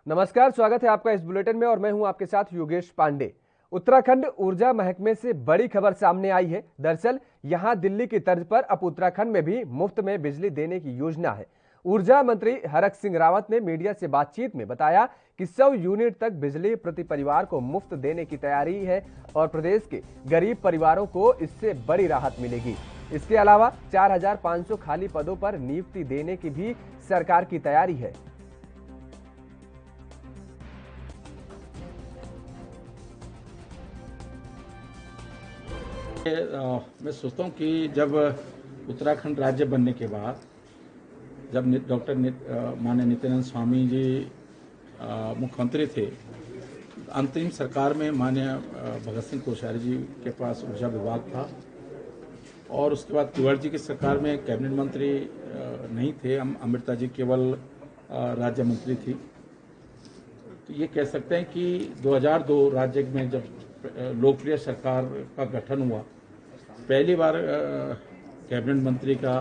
नमस्कार, स्वागत है आपका इस बुलेटिन में और मैं हूं आपके साथ योगेश पांडे। उत्तराखंड ऊर्जा महकमे से बड़ी खबर सामने आई है। दरअसल यहां दिल्ली की तर्ज पर अब उत्तराखंड में भी मुफ्त में बिजली देने की योजना है। ऊर्जा मंत्री हरक सिंह रावत ने मीडिया से बातचीत में बताया कि 100 यूनिट तक बिजली प्रति परिवार को मुफ्त देने की तैयारी है और प्रदेश के गरीब परिवारों को इससे बड़ी राहत मिलेगी। इसके अलावा 4500 खाली पदों पर नियुक्ति देने की भी सरकार की तैयारी है। मैं सोचता हूँ कि जब उत्तराखंड राज्य बनने के बाद जब डॉक्टर माननीय नित्यानंद स्वामी जी मुख्यमंत्री थे, अंतरिम सरकार में माननीय भगत सिंह कोश्यारी जी के पास ऊर्जा विभाग था और उसके बाद तिवारी जी की सरकार में कैबिनेट मंत्री नहीं थे, अमृता जी केवल राज्य मंत्री थी। तो ये कह सकते हैं कि 2002 राज्य में जब लोकप्रिय सरकार का गठन हुआ, पहली बार कैबिनेट मंत्री का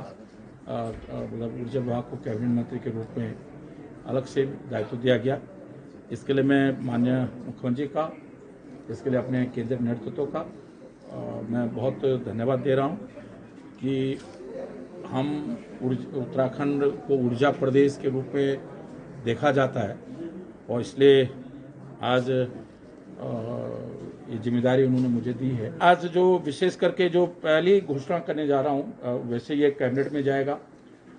मतलब ऊर्जा विभाग को कैबिनेट मंत्री के रूप में अलग से दायित्व दिया गया। इसके लिए मैं माननीय मुख्यमंत्री का, इसके लिए अपने केंद्रीय नेतृत्व का मैं बहुत धन्यवाद दे रहा हूं कि हम उत्तराखंड को ऊर्जा प्रदेश के रूप में देखा जाता है और इसलिए आज ये जिम्मेदारी उन्होंने मुझे दी है। आज जो विशेष करके जो पहली घोषणा करने जा रहा हूँ, वैसे ये कैबिनेट में जाएगा,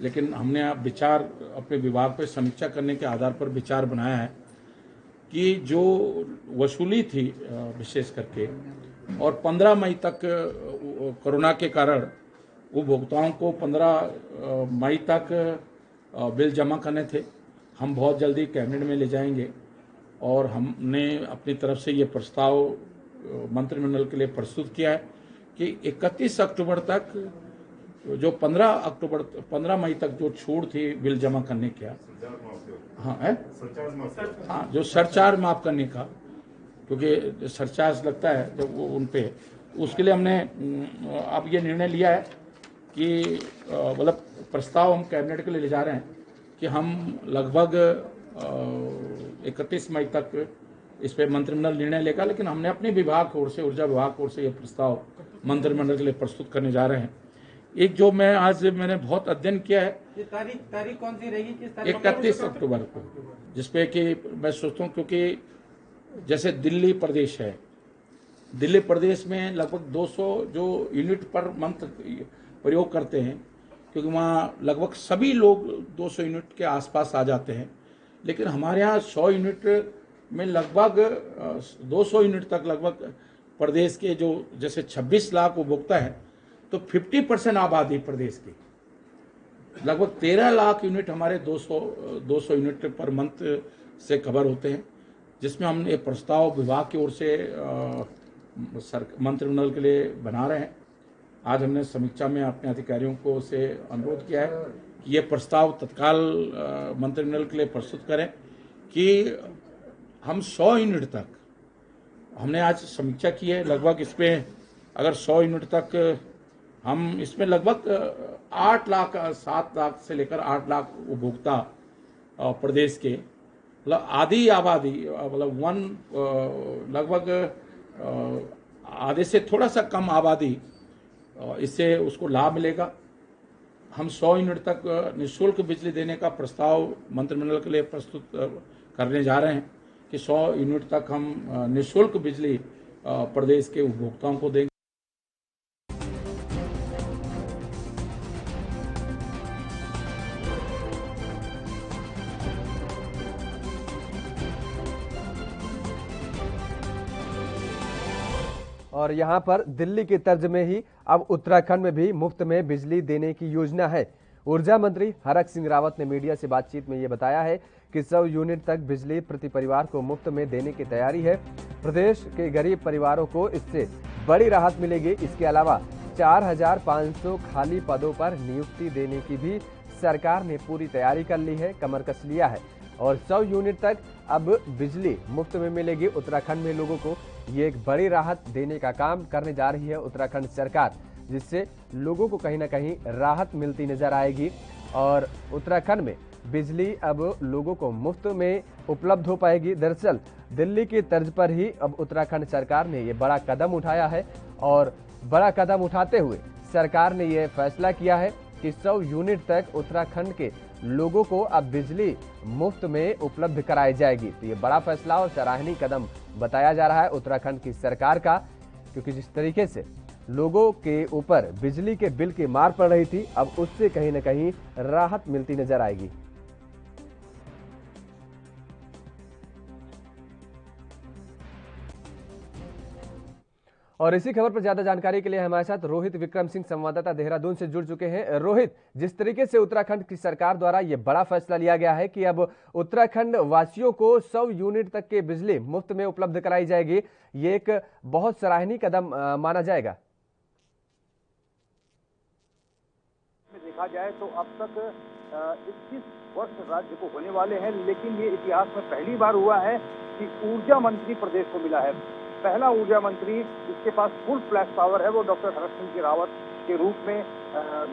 लेकिन हमने अब विचार अपने विभाग पर समीक्षा करने के आधार पर विचार बनाया है कि जो वसूली थी विशेष करके और 15 मई तक कोरोना के कारण उपभोक्ताओं को 15 मई तक बिल जमा करने थे, हम बहुत जल्दी कैबिनेट में ले जाएंगे और हमने अपनी तरफ से ये प्रस्ताव मंत्रिमंडल के लिए प्रस्तुत किया है कि 31 अक्टूबर तक जो 15 मई तक जो छूट थी बिल जमा करने का, हाँ जो सरचार्ज माफ करने का, क्योंकि सरचार्ज लगता है जब वो उन पे, उसके लिए हमने अब ये निर्णय लिया है कि मतलब प्रस्ताव हम कैबिनेट के लिए ले जा रहे हैं कि हम लगभग 31 मई तक इस पे मंत्रिमंडल निर्णय लेगा, लेकिन हमने अपने विभाग की ओर से, ऊर्जा विभाग की ओर से ये प्रस्ताव मंत्रिमंडल के लिए प्रस्तुत करने जा रहे हैं। एक जो मैं आज मैंने बहुत अध्ययन किया है, तारीख कौन सी रहेगी? 31 अक्टूबर को, जिसपे कि मैं सोचता हूँ क्योंकि जैसे दिल्ली प्रदेश है, दिल्ली प्रदेश में लगभग 200 जो यूनिट पर मंथ प्रयोग करते हैं, क्योंकि वहाँ लगभग सभी लोग 200 यूनिट के आसपास आ जाते हैं, लेकिन हमारे यहाँ 100 यूनिट में लगभग 200 यूनिट तक लगभग प्रदेश के जो जैसे 26 लाख उपभोक्ता है, तो 50% आबादी प्रदेश की, लगभग 13 लाख यूनिट हमारे 200 यूनिट पर मंथ से कवर होते हैं, जिसमें हम ये प्रस्ताव विभाग की ओर से मंत्रिमंडल के लिए बना रहे हैं। आज हमने समीक्षा में अपने अधिकारियों को से अनुरोध किया है कि ये प्रस्ताव तत्काल मंत्रिमंडल के लिए प्रस्तुत करें कि हम 100 यूनिट तक, हमने आज समीक्षा की है, लगभग इसमें अगर 100 यूनिट तक हम इसमें लगभग 8 लाख 7 लाख से लेकर 8 लाख उपभोक्ता प्रदेश के, मतलब आधी आबादी, मतलब लगभग आधे से थोड़ा सा कम आबादी, इससे उसको लाभ मिलेगा। हम 100 यूनिट तक निःशुल्क बिजली देने का प्रस्ताव मंत्रिमंडल के लिए प्रस्तुत करने जा रहे हैं कि 100 यूनिट तक हम निःशुल्क बिजली प्रदेश के उपभोक्ताओं को देंगे। और यहां पर दिल्ली की तर्ज में ही अब उत्तराखंड में भी मुफ्त में बिजली देने की योजना है। ऊर्जा मंत्री हरक सिंह रावत ने मीडिया से बातचीत में ये बताया है कि 100 यूनिट तक बिजली प्रति परिवार को मुफ्त में देने की तैयारी है। प्रदेश के गरीब परिवारों को इससे बड़ी राहत मिलेगी। इसके अलावा 4500 खाली पदों पर नियुक्ति देने की भी सरकार ने पूरी तैयारी कर ली है, कमर कस लिया है और 100 यूनिट तक अब बिजली मुफ्त में मिलेगी उत्तराखंड में लोगों को। ये एक बड़ी राहत देने का काम करने जा रही है उत्तराखंड सरकार, जिससे लोगों को कहीं ना कहीं राहत मिलती नजर आएगी और उत्तराखंड में बिजली अब लोगों को मुफ्त में उपलब्ध हो पाएगी। दरअसल दिल्ली की तर्ज पर ही अब उत्तराखंड सरकार ने ये बड़ा कदम उठाया है और बड़ा कदम उठाते हुए सरकार ने यह फैसला किया है कि 100 यूनिट तक उत्तराखंड के लोगों को अब बिजली मुफ्त में उपलब्ध कराई जाएगी। तो ये बड़ा फैसला और सराहनीय कदम बताया जा रहा है उत्तराखंड की सरकार का, क्योंकि जिस तरीके से लोगों के ऊपर बिजली के बिल की मार पड़ रही थी, अब उससे कहीं न कहीं राहत मिलती नजर आएगी। और इसी खबर पर ज्यादा जानकारी के लिए हमारे साथ रोहित विक्रम सिंह संवाददाता देहरादून से जुड़ चुके हैं। रोहित, जिस तरीके से उत्तराखंड की सरकार द्वारा यह बड़ा फैसला लिया गया है कि अब उत्तराखंड वासियों को 100 यूनिट तक की बिजली मुफ्त में उपलब्ध कराई जाएगी, ये एक बहुत सराहनीय कदम माना जाएगा। देखा जाए तो अब तक 21 वर्ष राज्य को होने वाले हैं, लेकिन ये इतिहास में पहली बार हुआ है कि ऊर्जा मंत्री प्रदेश को मिला है। पहला ऊर्जा मंत्री जिसके पास फुल फ्लैश पावर है वो डॉक्टर हरक सिंह रावत के रूप में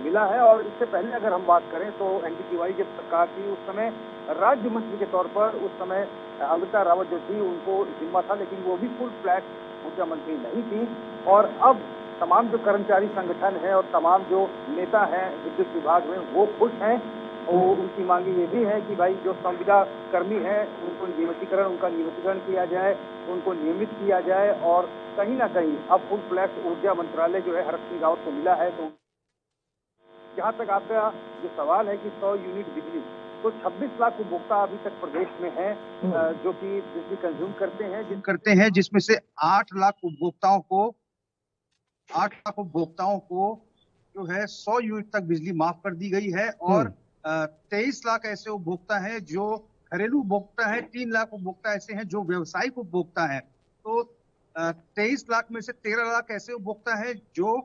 मिला है। और इससे पहले अगर हम बात करें तो एनडी तिवारी जब सरकार थी उस समय राज्य मंत्री के तौर पर उस समय अमृता रावत जो थी उनको जिम्मा था, लेकिन वो भी फुल फ्लैश ऊर्जा मंत्री नहीं थी। और अब तमाम जो कर्मचारी संगठन है और तमाम जो नेता हैं विद्युत विभाग में वो खुश हैं। और उनकी मांगी ये भी है कि भाई जो संविदा कर्मी हैं उनको उनका नियमितीकरण किया जाए, उनको नियमित किया जाए। और कहीं ना कहीं अब फुल फ्लैश ऊर्जा मंत्रालय जो है हरक सिंह रावत को मिला है। तो जहाँ तक आपका जो सवाल है कि 100 यूनिट बिजली, तो 26 लाख उपभोक्ता अभी तक प्रदेश में है जो कि बिजली कंज्यूम करते हैं, जिसमें से 8 लाख उपभोक्ताओं को जो है 100 यूनिट तक बिजली माफ कर दी गई है। और 23 लाख ऐसे उपभोक्ता हैं जो घरेलू उपभोक्ता हैं, 3 लाख उपभोक्ता ऐसे हैं जो व्यवसायिक उपभोक्ता हैं। तो 23 लाख में से 13 लाख ऐसे उपभोक्ता हैं जो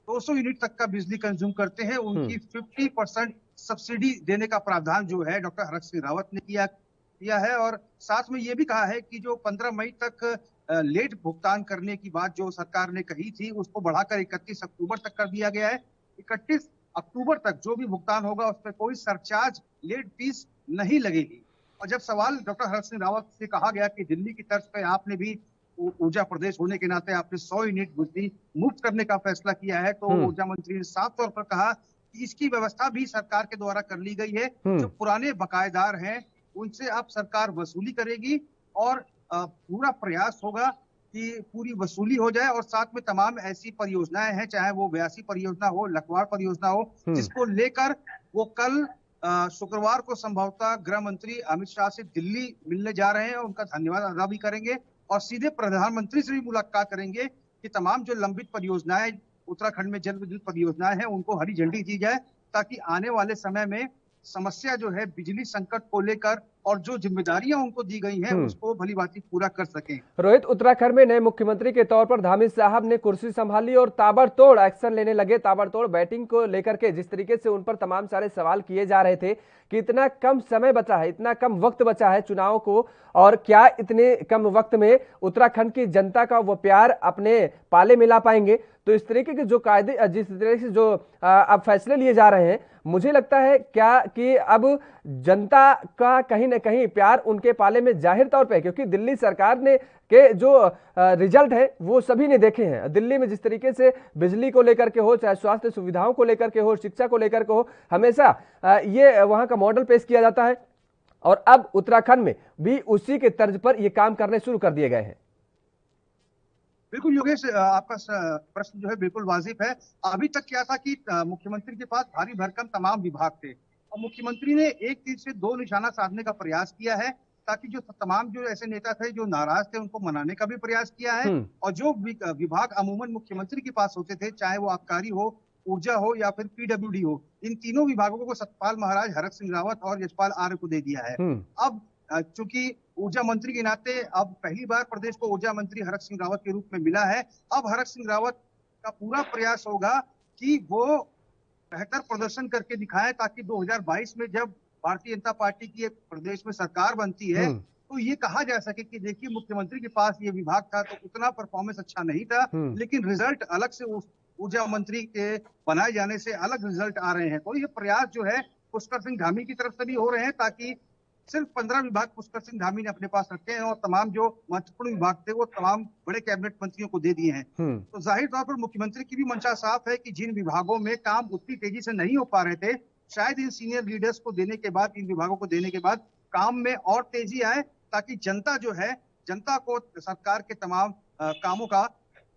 200 यूनिट तक का बिजली कंज्यूम करते हैं। उनकी 50% सब्सिडी देने का प्रावधान जो है डॉक्टर हरक सिंह रावत ने किया है। और साथ में ये भी कहा है कि जो 15 मई तक लेट भुगतान करने की बात जो सरकार ने कही थी उसको बढ़ाकर 31 अक्टूबर तक कर दिया गया है। 31 अक्टूबर तक जो भी भुगतान होगा उस पर कोई सरचार्ज लेट फीस नहीं लगेगी। और जब सवाल डॉक्टर हरक सिंह रावत से कहा गया कि दिल्ली की तर्ज पर आपने भी ऊर्जा प्रदेश होने के नाते आपने 100 यूनिट बिजली मुफ्त करने का फैसला किया है, तो ऊर्जा मंत्री ने साफ तौर पर कहा कि इसकी व्यवस्था भी सरकार के द्वारा कर ली गई है। जो पुराने बकायेदार हैं उनसे अब सरकार वसूली करेगी और पूरा प्रयास होगा कि पूरी वसूली हो जाए। और साथ में तमाम ऐसी परियोजनाएं हैं, चाहे वो व्यासी परियोजना हो, लखवाड़ परियोजना हो, जिसको लेकर वो कल शुक्रवार को संभवतः गृह मंत्री अमित शाह से दिल्ली मिलने जा रहे हैं। उनका धन्यवाद अदा भी करेंगे और सीधे प्रधानमंत्री से भी मुलाकात करेंगे कि तमाम जो लंबित परियोजनाएं उत्तराखंड में जल विद्युत परियोजनाएं हैं उनको हरी झंडी दी जाए, ताकि आने वाले समय में समस्या जो है बिजली संकट को लेकर और जो जिम्मेदारियां उनको दी गई हैं उसको भली भांति पूरा कर सकें। रोहित, उत्तराखंड में नए मुख्यमंत्री के तौर पर धामी साहब ने कुर्सी संभाली और ताबड़तोड़ एक्शन लेने लगे। ताबड़तोड़ बैटिंग को लेकर के जिस तरीके से उन पर तमाम सारे सवाल किए जा रहे थे कि इतना कम समय बचा है, इतना कम वक्त बचा है चुनाव को, और क्या इतने कम वक्त में उत्तराखंड की जनता का वो प्यार अपने पाले मिला पाएंगे। तो इस तरीके के जो कायदे, जिस तरीके से जो अब फैसले लिए जा रहे हैं, मुझे लगता है क्या कि अब जनता का कहीं न कहीं प्यार उनके पाले में जाहिर तौर पे, क्योंकि दिल्ली सरकार ने के जो रिजल्ट है वो सभी ने देखे हैं। दिल्ली में जिस तरीके से बिजली को लेकर के हो, चाहे स्वास्थ्य सुविधाओं को लेकर के हो, शिक्षा को लेकर के हो, हमेशा ये वहां का मॉडल पेश किया जाता है। और अब उत्तराखंड में भी उसी के तर्ज पर ये काम करने शुरू कर दिए गए हैं। बिल्कुल योगेश, आपका प्रश्न जो है बिल्कुल वाजिब है। अभी तक क्या था कि मुख्यमंत्री के पास भारी भरकम तमाम विभाग थे और मुख्यमंत्री ने एक तीर से दो निशाना साधने का प्रयास किया है, ताकि जो तमाम जो ऐसे नेता थे जो नाराज थे उनको मनाने का भी प्रयास किया है। और जो विभाग अमूमन मुख्यमंत्री के पास होते थे, चाहे वो आबकारी हो, ऊर्जा हो या फिर पीडब्ल्यूडी हो, इन तीनों विभागों को सतपाल महाराज, हरक सिंह रावत और यशपाल आर्य को दे दिया है। अब चूंकि ऊर्जा मंत्री के नाते अब पहली बार प्रदेश को ऊर्जा मंत्री हरक सिंह रावत के रूप में मिला है। अब हरक सिंह रावत का पूरा प्रयास होगा कि वो बेहतर प्रदर्शन करके दिखाएं, ताकि 2022 में जब भारतीय जनता पार्टी की एक प्रदेश में सरकार बनती है तो ये कहा जा सके कि देखिए मुख्यमंत्री के पास ये विभाग था तो उतना परफॉर्मेंस अच्छा नहीं था, लेकिन रिजल्ट अलग से ऊर्जा मंत्री के बनाए जाने से अलग रिजल्ट आ रहे हैं। तो ये प्रयास जो है पुष्कर सिंह धामी की तरफ से भी हो रहे हैं, ताकि सिर्फ 15 विभाग पुष्कर सिंह धामी ने अपने पास रखे हैं और तमाम जो महत्वपूर्ण विभाग थे वो तमाम बड़े कैबिनेट मंत्रियों को दे दिए हैं। तो जाहिर तौर पर मुख्यमंत्री की भी मंशा साफ है कि जिन विभागों में काम उतनी तेजी से नहीं हो पा रहे थे, शायद इन सीनियर लीडर्स को देने के बाद, इन विभागों को देने के बाद काम में और तेजी आए, ताकि जनता जो है, जनता को सरकार के तमाम कामों का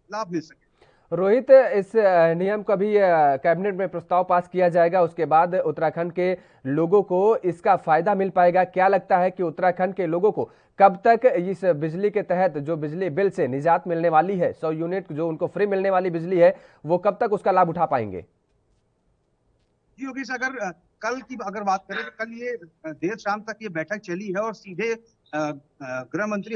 लाभ मिल सके। रोहित, इस नियम का भी कैबिनेट में प्रस्ताव पास किया जाएगा, उसके बाद उत्तराखंड के लोगों को इसका फायदा मिल पाएगा। क्या लगता है कि उत्तराखंड के लोगों को कब तक इस बिजली के तहत जो बिजली बिल से निजात मिलने वाली है, 100 यूनिट जो उनको फ्री मिलने वाली बिजली है, वो कब तक उसका लाभ उठा पाएंगे? जी योगेश, अगर कल की अगर बात करें तो कल ये देर शाम तक ये बैठक चली है और सीधे गृह मंत्री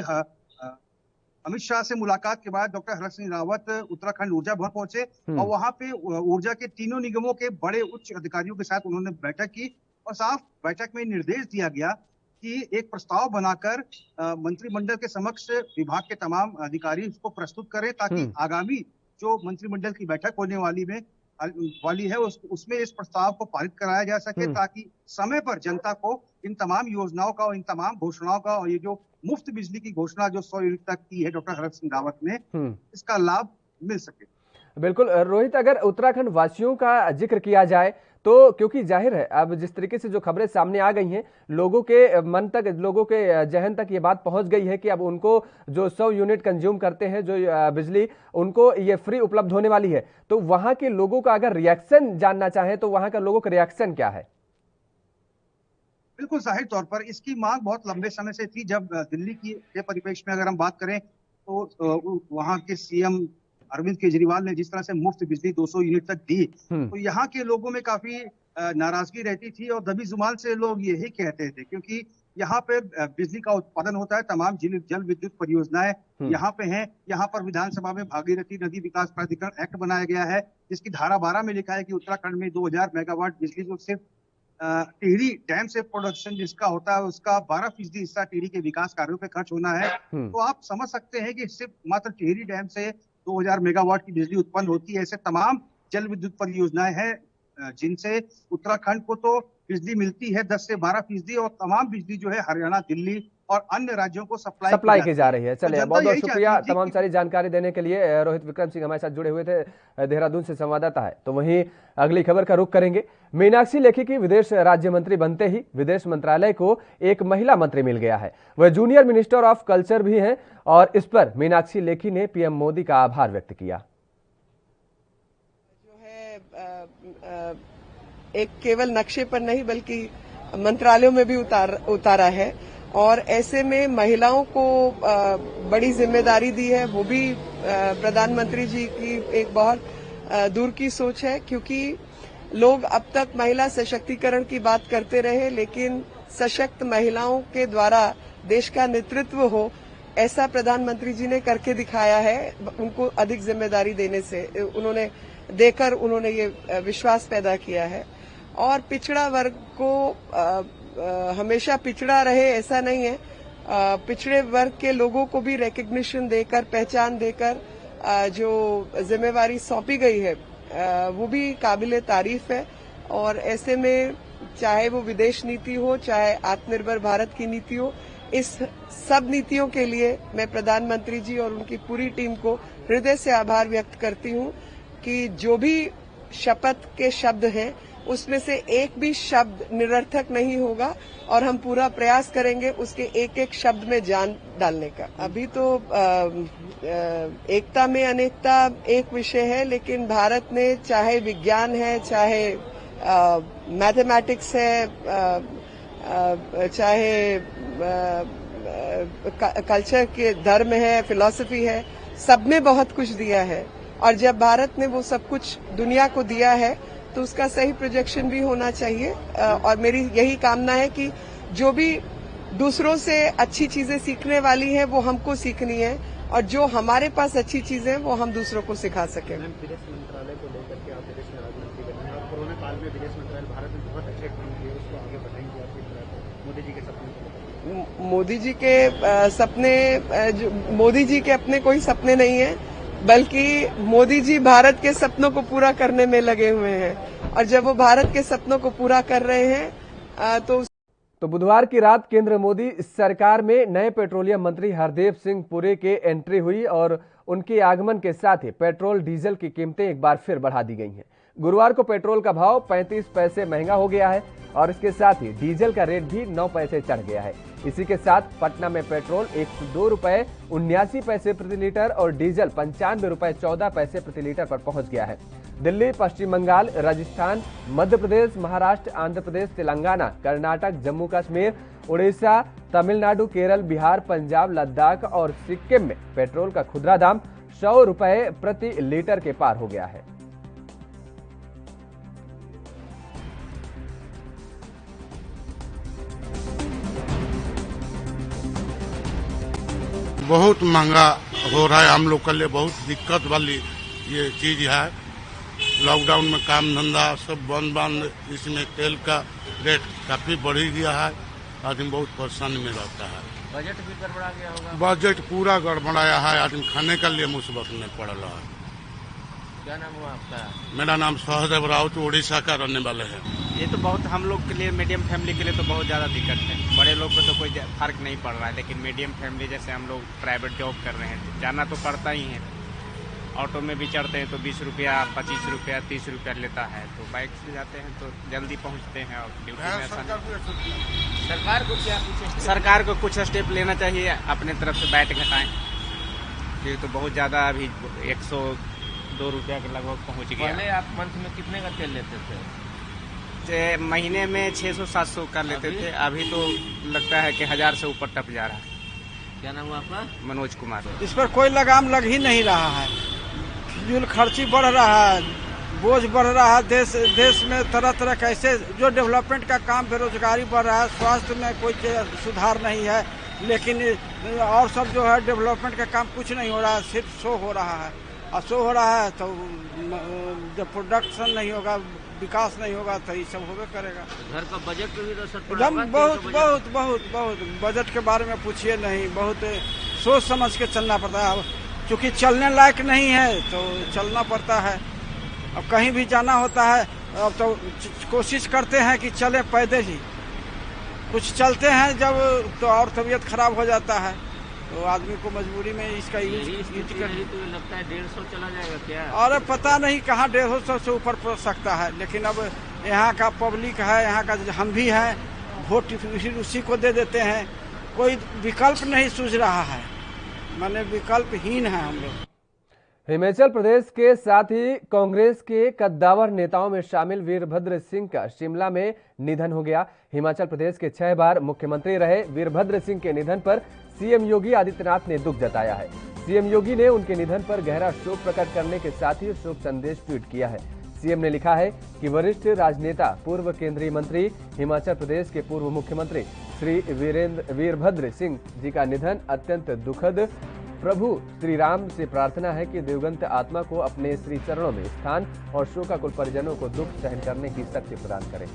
अमित शाह से मुलाकात के बाद डॉक्टर हरक सिंह रावत उत्तराखंड ऊर्जा भवन पहुंचे और वहां पे ऊर्जा के तीनों निगमों के बड़े उच्च अधिकारियों के साथ उन्होंने बैठक की और साफ बैठक में निर्देश दिया गया कि एक प्रस्ताव बनाकर मंत्रिमंडल के समक्ष विभाग के तमाम अधिकारी इसको प्रस्तुत करें, ताकि आगामी जो मंत्रिमंडल की बैठक होने वाली है उसमें इस प्रस्ताव को पारित कराया जा सके, ताकि समय पर जनता को इन तमाम योजनाओं का और इन तमाम घोषणाओं का और ये जो मुफ्त बिजली की घोषणा जो 100 यूनिट तक की है डॉक्टर हरक सिंह रावत ने, इसका लाभ मिल सके। बिल्कुल रोहित, अगर उत्तराखंड वासियों का जिक्र किया जाए तो क्योंकि जाहिर है अब जिस तरीके से जो खबरें सामने आ गई हैं, लोगों के मन तक, लोगों के जहन तक ये बात पहुंच गई है कि अब उनको जो 100 यूनिट कंज्यूम करते हैं जो बिजली, उनको ये फ्री उपलब्ध होने वाली है। तो वहां के लोगों का अगर रिएक्शन जानना चाहे तो वहां का लोगों का रिएक्शन क्या है? बिल्कुल जाहिर तौर पर इसकी मांग बहुत लंबे समय से थी। जब दिल्ली के परिप्रेक्ष्य में अगर हम बात करें तो वहां के सीएम अरविंद केजरीवाल ने जिस तरह से मुफ्त बिजली 200 यूनिट तक दी, तो यहाँ के लोगों में काफी नाराजगी रहती थी और दबी जुबान से लोग यही कहते थे, क्योंकि यहाँ पे बिजली का उत्पादन होता है, तमाम जल विद्युत परियोजनाएं यहाँ पे हैं। यहाँ पर विधानसभा में भागीरथी नदी विकास प्राधिकरण एक्ट बनाया गया है, जिसकी धारा 12 में लिखा है कि उत्तराखंड में 2000 मेगावाट बिजली जो सिर्फ टिहरी डैम से प्रोडक्शन जिसका होता है उसका 12% हिस्सा टिहरी के विकास कार्यों पे खर्च होना है। तो आप समझ सकते हैं कि सिर्फ मात्र टिहरी डैम से 2000 मेगावाट की बिजली उत्पन्न होती है। ऐसे तमाम जल विद्युत परियोजनाएं हैं जिनसे उत्तराखंड को तो बिजली मिलती है 10 से 12% और तमाम बिजली जो है हरियाणा, दिल्ली और अन्य राज्यों को सप्लाई की जा रही है। चलिए, बहुत बहुत शुक्रिया तमाम सारी जानकारी देने के लिए। रोहित विक्रम सिंह हमारे साथ जुड़े हुए थे, देहरादून से संवाददाता है। तो वहीं अगली खबर का रुख करेंगे। मीनाक्षी लेखी की विदेश राज्य मंत्री बनते ही विदेश मंत्रालय को एक महिला मंत्री मिल गया है। वह जूनियर मिनिस्टर ऑफ कल्चर भी हैं और इस पर मीनाक्षी लेखी ने पीएम मोदी का आभार व्यक्त किया। जो है एक केवल नक्शे पर नहीं बल्कि मंत्रालयों में भी उतारा है और ऐसे में महिलाओं को बड़ी जिम्मेदारी दी है। वो भी प्रधानमंत्री जी की एक बहुत दूर की सोच है, क्योंकि लोग अब तक महिला सशक्तिकरण की बात करते रहे, लेकिन सशक्त महिलाओं के द्वारा देश का नेतृत्व हो ऐसा प्रधानमंत्री जी ने करके दिखाया है। उनको अधिक जिम्मेदारी देने से उन्होंने ये विश्वास पैदा किया है और पिछड़ा वर्ग को हमेशा पिछड़ा रहे ऐसा नहीं है। पिछड़े वर्ग के लोगों को भी रिकग्निशन देकर, पहचान देकर जो जिम्मेवारी सौंपी गई है वो भी काबिले तारीफ है। और ऐसे में चाहे वो विदेश नीति हो, चाहे आत्मनिर्भर भारत की नीति हो, इस सब नीतियों के लिए मैं प्रधानमंत्री जी और उनकी पूरी टीम को हृदय से आभार व्यक्त करती हूं कि जो भी शपथ के शब्द हैं उसमें से एक भी शब्द निरर्थक नहीं होगा और हम पूरा प्रयास करेंगे उसके एक एक शब्द में जान डालने का। अभी तो एकता में अनेकता एक विषय है, लेकिन भारत ने चाहे विज्ञान है, चाहे मैथमेटिक्स है, चाहे कल्चर के धर्म है, फिलॉसफी है, सब में बहुत कुछ दिया है। और जब भारत ने वो सब कुछ दुनिया को दिया है तो उसका सही प्रोजेक्शन भी होना चाहिए। और मेरी यही कामना है कि जो भी दूसरों से अच्छी चीजें सीखने वाली है वो हमको सीखनी है और जो हमारे पास अच्छी चीजें वो हम दूसरों को सिखा सकें। विदेश मंत्रालय को लेकर के आप विदेश में राजनीति कर रहे हैं और कोरोना काल में विदेश मंत्रालय भारत में बहुत अच्छे काम किए, उसको आगे बढ़ाएंगे आप किस तरह मोदी जी के सपने? मोदी जी के अपने कोई सपने नहीं है, बल्कि मोदी जी भारत के सपनों को पूरा करने में लगे हुए हैं और जब वो भारत के सपनों को पूरा कर रहे हैं तो बुधवार की रात केंद्र मोदी सरकार में नए पेट्रोलियम मंत्री हरदीप सिंह पुरी के एंट्री हुई और उनके आगमन के साथ ही पेट्रोल डीजल की कीमतें एक बार फिर बढ़ा दी गई हैं। गुरुवार को पेट्रोल का भाव 35 पैसे महंगा हो गया है और इसके साथ ही डीजल का रेट भी 9 पैसे चढ़ गया है। इसी के साथ पटना में पेट्रोल 102 रुपए 79 पैसे प्रति लीटर और डीजल 95 रुपए 14 पैसे प्रति लीटर पर पहुंच गया है। दिल्ली, पश्चिम बंगाल, राजस्थान, मध्य प्रदेश, महाराष्ट्र, आंध्र प्रदेश, तेलंगाना, कर्नाटक, जम्मू कश्मीर, उड़ीसा, तमिलनाडु, केरल, बिहार, पंजाब, लद्दाख और सिक्किम में पेट्रोल का खुदरा दाम 100 रुपए प्रति लीटर के पार हो गया है। बहुत महंगा हो रहा है, हम लोग के लिए बहुत दिक्कत वाली ये चीज है। लॉकडाउन में काम धंधा सब बंद, इसमें तेल का रेट काफी बढ़ गया है, आदमी बहुत परेशानी में रहता है। बजट भी गड़बड़ा गया होगा। बजट पूरा गड़बड़ाया है, आदमी खाने के लिए मुसीबत में पड़ रहा है। क्या नाम हुआ आपका? मेरा नाम सहदेव राउत, उड़ीसा का रहने वाले हैं। ये तो बहुत हम लोग के लिए, मीडियम फैमिली के लिए तो बहुत ज़्यादा दिक्कत है। बड़े लोग को तो कोई फर्क नहीं पड़ रहा है, लेकिन मीडियम फैमिली जैसे हम लोग प्राइवेट जॉब कर रहे हैं, जाना तो पड़ता ही है। ऑटो में भी चढ़ते हैं तो 20 रुपया, 25 रुपया, 30 रुपया लेता है, तो बाइक से जाते हैं तो जल्दी पहुंचते हैं और ड्यूटी में आसानी। सरकार को क्या सरकार को कुछ स्टेप लेना चाहिए, अपने तरफ से बैठ घटाएं। ये तो बहुत ज़्यादा अभी 102 रुपया के लगभग पहुंच गया। पहले आप मंथ में कितने का तेल लेते थे? महीने में 600-700 का लेते थे, अभी तो लगता है कि 1000 से ऊपर टप जा रहा है। क्या नाम हुआ आपका? मनोज कुमार। इस पर कोई लगाम लग ही नहीं रहा है। फिजूल खर्ची बढ़ रहा है, बोझ बढ़ रहा है। देश में तरह तरह का ऐसे जो डेवलपमेंट का काम, बेरोजगारी बढ़ रहा है, स्वास्थ्य में कोई सुधार नहीं है, लेकिन और सब जो है डेवलपमेंट का काम कुछ नहीं हो रहा है, सिर्फ शो हो रहा है। और शो हो रहा है तो जब प्रोडक्शन नहीं होगा, विकास नहीं होगा तो ये सब होगा करेगा। घर का बजट पे भी असर पड़ा एकदम होगा? बहुत बहुत बहुत बहुत बजट के बारे में पूछिए नहीं, बहुत सोच समझ के चलना पड़ता है। चूँकि चलने लायक नहीं है तो चलना पड़ता है। अब कहीं भी जाना होता है अब तो कोशिश करते हैं कि चले पैदल ही, कुछ चलते हैं जब तो और तबीयत खराब हो जाता है, तो आदमी को मजबूरी में इसका यूज कर। तो लगता है 150 चला जाएगा क्या? और पता नहीं कहाँ 150 से ऊपर पहुँच सकता है, लेकिन अब यहाँ का पब्लिक है, यहाँ का हम भी हैं, वोट फिर उसी को दे देते हैं। कोई विकल्प नहीं सूझ रहा है, माने विकल्पहीन है हम लोग। हिमाचल प्रदेश के साथ ही कांग्रेस के कद्दावर नेताओं में शामिल वीरभद्र सिंह का शिमला में निधन हो गया। हिमाचल प्रदेश के 6 बार मुख्यमंत्री रहे वीरभद्र सिंह के निधन पर सीएम योगी आदित्यनाथ ने दुख जताया है। सीएम योगी ने उनके निधन पर गहरा शोक प्रकट करने के साथ ही शोक संदेश ट्वीट किया है। सीएम ने लिखा है कि वरिष्ठ राजनेता, पूर्व केंद्रीय मंत्री, हिमाचल प्रदेश के पूर्व मुख्यमंत्री श्री वीरभद्र सिंह जी का निधन अत्यंत दुखद। प्रभु श्री राम से प्रार्थना है कि दिवंगत आत्मा को अपने श्री चरणों में स्थान और शोकाकुल परिजनों को दुख सहन करने की शक्ति प्रदान करें।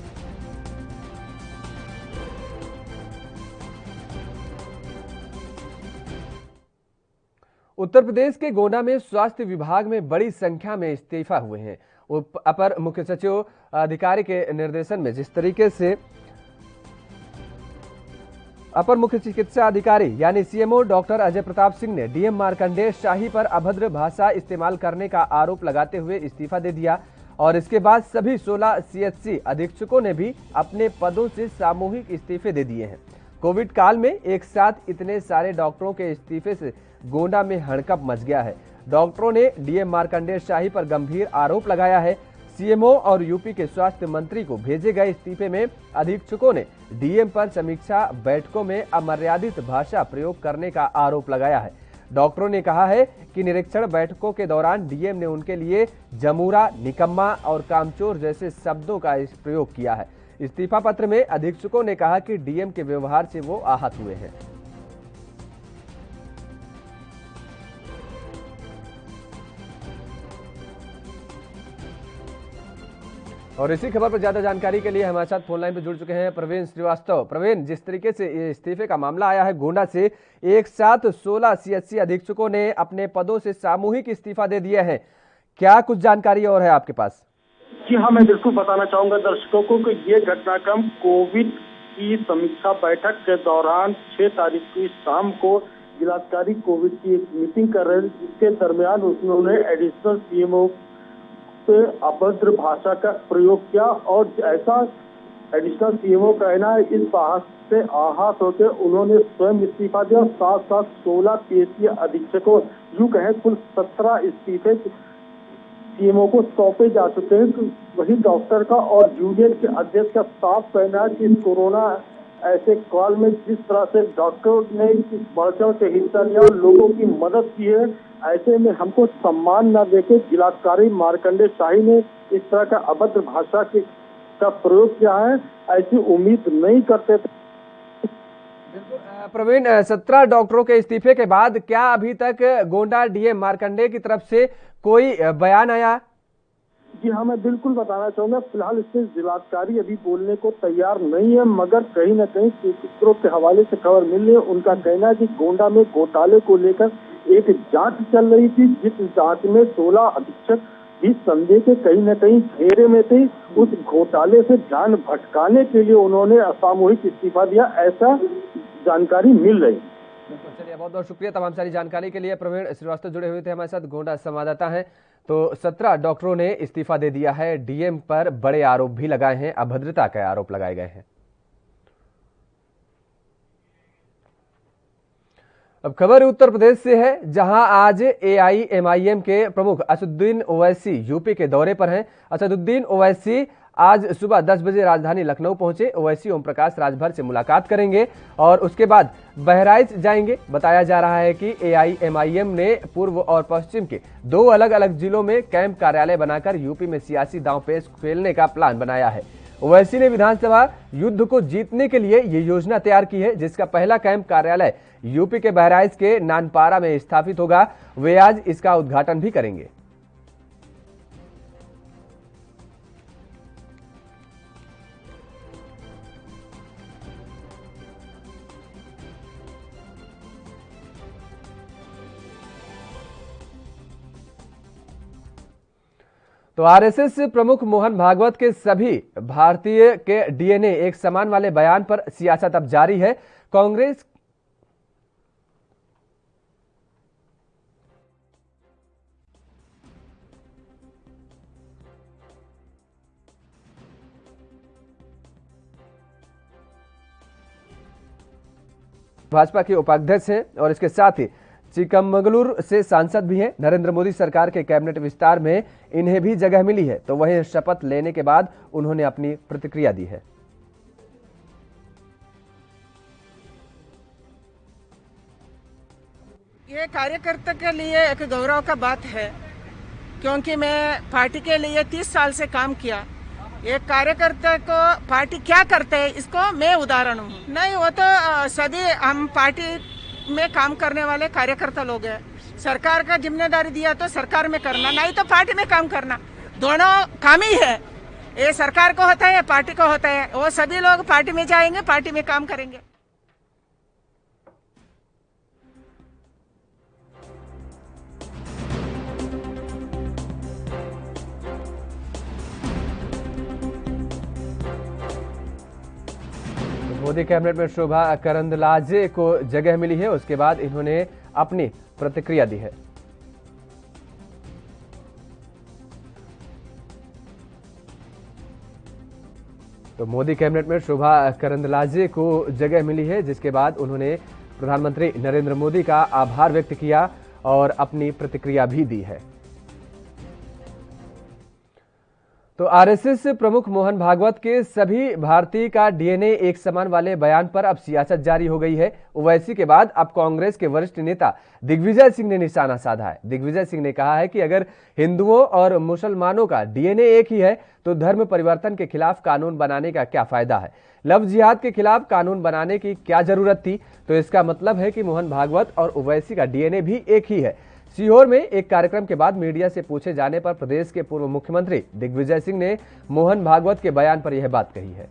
उत्तर प्रदेश के गोंडा में स्वास्थ्य विभाग में बड़ी संख्या में इस्तीफा हुए हैं। अपर मुख्य सचिव अधिकारी के निर्देशन में जिस तरीके से अपर मुख्य चिकित्सा अधिकारी यानी सीएमओ डॉक्टर अजय प्रताप सिंह ने डीएम मार्कंडेय शाही पर अभद्र भाषा इस्तेमाल करने का आरोप लगाते हुए इस्तीफा दे दिया और इसके बाद सभी 16 सीएचसी अधीक्षकों ने भी अपने पदों से सामूहिक इस्तीफे दे दिए हैं। कोविड काल में एक साथ इतने सारे डॉक्टरों के इस्तीफे से गोंडा में हड़कंप मच गया है। डॉक्टरों ने डीएम मार्कंडेय शाही पर गंभीर आरोप लगाया है। सीएमओ और यूपी के स्वास्थ्य मंत्री को भेजे गए इस्तीफे में अधीक्षकों ने डीएम पर समीक्षा बैठकों में अमर्यादित भाषा प्रयोग करने का आरोप लगाया है। डॉक्टरों ने कहा है कि निरीक्षण बैठकों के दौरान डीएम ने उनके लिए जमूरा, निकम्मा और कामचोर जैसे शब्दों का प्रयोग किया है। इस्तीफा पत्र में अधीक्षकों ने कहा कि डीएम के व्यवहार से वो आहत हुए हैं। और इसी खबर पर ज्यादा जानकारी के लिए हमारे साथ फोन लाइन पर जुड़ चुके हैं प्रवीण श्रीवास्तव। प्रवीण, जिस तरीके से ये इस्तीफे का मामला आया है गोंडा से, एक साथ 16 सीएचसी अधीक्षकों ने अपने पदों से सामूहिक इस्तीफा दे दिए हैं, क्या कुछ जानकारी और है आपके पास? जी हाँ, मैं बिल्कुल बताना चाहूंगा दर्शकों को कि ये घटनाक्रम कोविड की समीक्षा बैठक के दौरान 6 तारीख की शाम को जिलाधिकारी कोविड की एक मीटिंग कर रहे थे, जिसके दरमियान उन्होंने एडिशनल सीएमओ पे अभद्र भाषा का प्रयोग किया और ऐसा एडिशनल सीएमओ कहना है इस बात से आहत होकर उन्होंने स्वयं इस्तीफा दिया। साथ साथ 16 पीएससी अधीक्षकों यूं कहें कुल 17 इस्तीफे सीएमओ को सौंपे जा चुके हैं। वही डॉक्टर का और यूनियन के अध्यक्ष का साफ कहना है कि कोरोना ऐसे काल में जिस तरह से डॉक्टर ने इस बढ़ चढ़ के हिस्सा लिया और लोगों की मदद की है, ऐसे में हमको सम्मान न देके जिलाधिकारी मार्कंडे शाही ने इस तरह का अभद्र भाषा का प्रयोग किया है, ऐसी उम्मीद नहीं करते थे। प्रवीण, 17 डॉक्टरों के इस्तीफे के बाद क्या अभी तक गोंडा डीएम मार्कंडे की तरफ से कोई बयान आया? जी हाँ, मैं बिल्कुल बताना चाहूंगा। फिलहाल इसमें जिलाधिकारी अभी बोलने को तैयार नहीं है, मगर कहीं न कहीं सूत्रों के हवाले से खबर मिल रही है। उनका कहना है कि गोंडा में घोटाले को लेकर एक जांच चल रही थी, जिस जांच में 16 अधीक्षक भी संदेह के कहीं न कहीं घेरे में थे। उस घोटाले से ध्यान भटकाने के लिए उन्होंने असामूहिक इस्तीफा दिया, ऐसा जानकारी मिल रही। चलिए, बहुत बहुत शुक्रिया तमाम सारी जानकारी के लिए। प्रवीण श्रीवास्तव जुड़े हुए थे हमारे साथ, गोंडा संवाददाता हैं। तो 17 डॉक्टरों ने इस्तीफा दे दिया है। डीएम पर बड़े आरोप भी लगाए हैं, अभद्रता के आरोप लगाए गए हैं। अब खबर उत्तर प्रदेश से है, जहां आज एआईएमआईएम के प्रमुख असदुद्दीन ओवैसी यूपी के दौरे पर हैं। असदुद्दीन ओवैसी आज सुबह 10 बजे राजधानी लखनऊ पहुंचे। ओवैसी ओम प्रकाश राजभर से मुलाकात करेंगे और उसके बाद बहराइच जाएंगे। बताया जा रहा है कि एआईएमआईएम ने पूर्व और पश्चिम के 2 अलग अलग जिलों में कैंप कार्यालय बनाकर यूपी में सियासी दांवपेच खेलने का प्लान बनाया है। ओवैसी ने विधानसभा युद्ध को जीतने के लिए ये योजना तैयार की है, जिसका पहला कैंप कार्यालय यूपी के बहराइच के नानपारा में स्थापित होगा। वे आज इसका उद्घाटन भी करेंगे। तो आरएसएस प्रमुख मोहन भागवत के सभी भारतीय के डीएनए एक समान वाले बयान पर सियासत अब जारी है। कांग्रेस भाजपा के उपाध्यक्ष हैं और इसके साथ ही चिकमगलुरु से सांसद भी हैं। नरेंद्र मोदी सरकार के कैबिनेट विस्तार में इन्हें भी जगह मिली है। तो वहीं शपथ लेने के बाद उन्होंने अपनी प्रतिक्रिया दी है। ये कार्यकर्ता के लिए एक गौरव का बात है, क्योंकि मैं पार्टी के लिए 30 साल से काम किया। एक कार्यकर्ता को पार्टी क्या करते है, इसको मैं उदाहरण हूँ। नहीं, वो तो सभी हम पार्टी में काम करने वाले कार्यकर्ता लोग हैं। सरकार का जिम्मेदारी दिया तो सरकार में करना, नहीं तो पार्टी में काम करना, दोनों काम ही है। ये सरकार को होता है, पार्टी को होता है। वो सभी लोग पार्टी में जाएंगे, पार्टी में काम करेंगे। मोदी कैबिनेट में शोभा करंदलाजे को जगह मिली है। उसके बाद इन्होंने अपनी प्रतिक्रिया दी है। तो मोदी कैबिनेट में शोभा करंदलाजे को जगह मिली है, जिसके बाद उन्होंने प्रधानमंत्री नरेंद्र मोदी का आभार व्यक्त किया और अपनी प्रतिक्रिया भी दी है। तो आरएसएस प्रमुख मोहन भागवत के सभी भारतीय का डीएनए एक समान वाले बयान पर अब सियासत जारी हो गई है। ओवैसी के बाद अब कांग्रेस के वरिष्ठ नेता दिग्विजय सिंह ने निशाना साधा है। दिग्विजय सिंह ने कहा है कि अगर हिंदुओं और मुसलमानों का डीएनए एक ही है तो धर्म परिवर्तन के खिलाफ कानून बनाने का क्या फायदा है। लव जिहाद के खिलाफ कानून बनाने की क्या जरूरत थी। तो इसका मतलब है कि मोहन भागवत और ओवैसी का डीएनए भी एक ही है। सीहोर में एक कार्यक्रम के बाद मीडिया से पूछे जाने पर प्रदेश के पूर्व मुख्यमंत्री दिग्विजय सिंह ने मोहन भागवत के बयान पर यह बात कही है।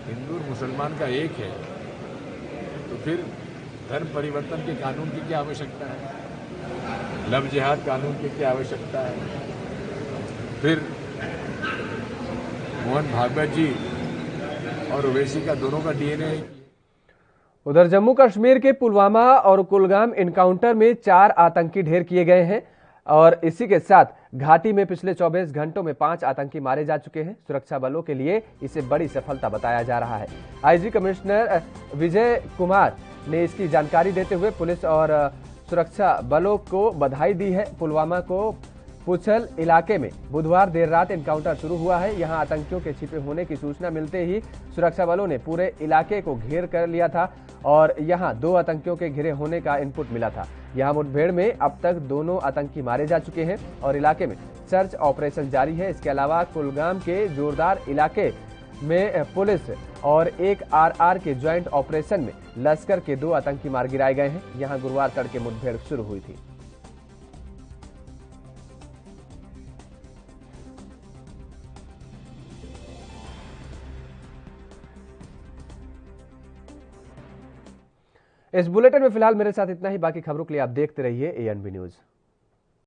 हिंदू और मुसलमान का एक है, फिर धर्म परिवर्तन के कानून की क्या आवश्यकता है, लव जिहाद कानून की क्या आवश्यकता है, फिर मोहन भागवत जी और ओवैसी का दोनों का डीएनए। उधर जम्मू कश्मीर के पुलवामा और कुलगाम एनकाउंटर में 4 आतंकी ढेर किए गए हैं और इसी के साथ घाटी में पिछले 24 घंटों में 5 आतंकी मारे जा चुके हैं। सुरक्षा बलों के लिए इसे बड़ी सफलता बताया जा रहा है। आईजी कमिश्नर विजय कुमार ने इसकी जानकारी देते हुए पुलिस और सुरक्षा बलों को बधाई दी है। पुलवामा को पुछल इलाके में बुधवार देर रात एनकाउंटर शुरू हुआ है। यहां आतंकियों के छिपे होने की सूचना मिलते ही सुरक्षा बलों ने पूरे इलाके को घेर कर लिया था और यहां 2 आतंकियों के घिरे होने का इनपुट मिला था। यहां मुठभेड़ में अब तक दोनों आतंकी मारे जा चुके हैं और इलाके में सर्च ऑपरेशन जारी है। इसके अलावा कुलगाम के जोरदार इलाके में पुलिस और एक आरआर के ज्वाइंट ऑपरेशन में लश्कर के 2 आतंकी मार गिराए गए हैं। यहां गुरुवार तड़के मुठभेड़ शुरू हुई थी। इस बुलेटिन में फिलहाल मेरे साथ इतना ही। बाकी खबरों के लिए आप देखते रहिए ANB न्यूज।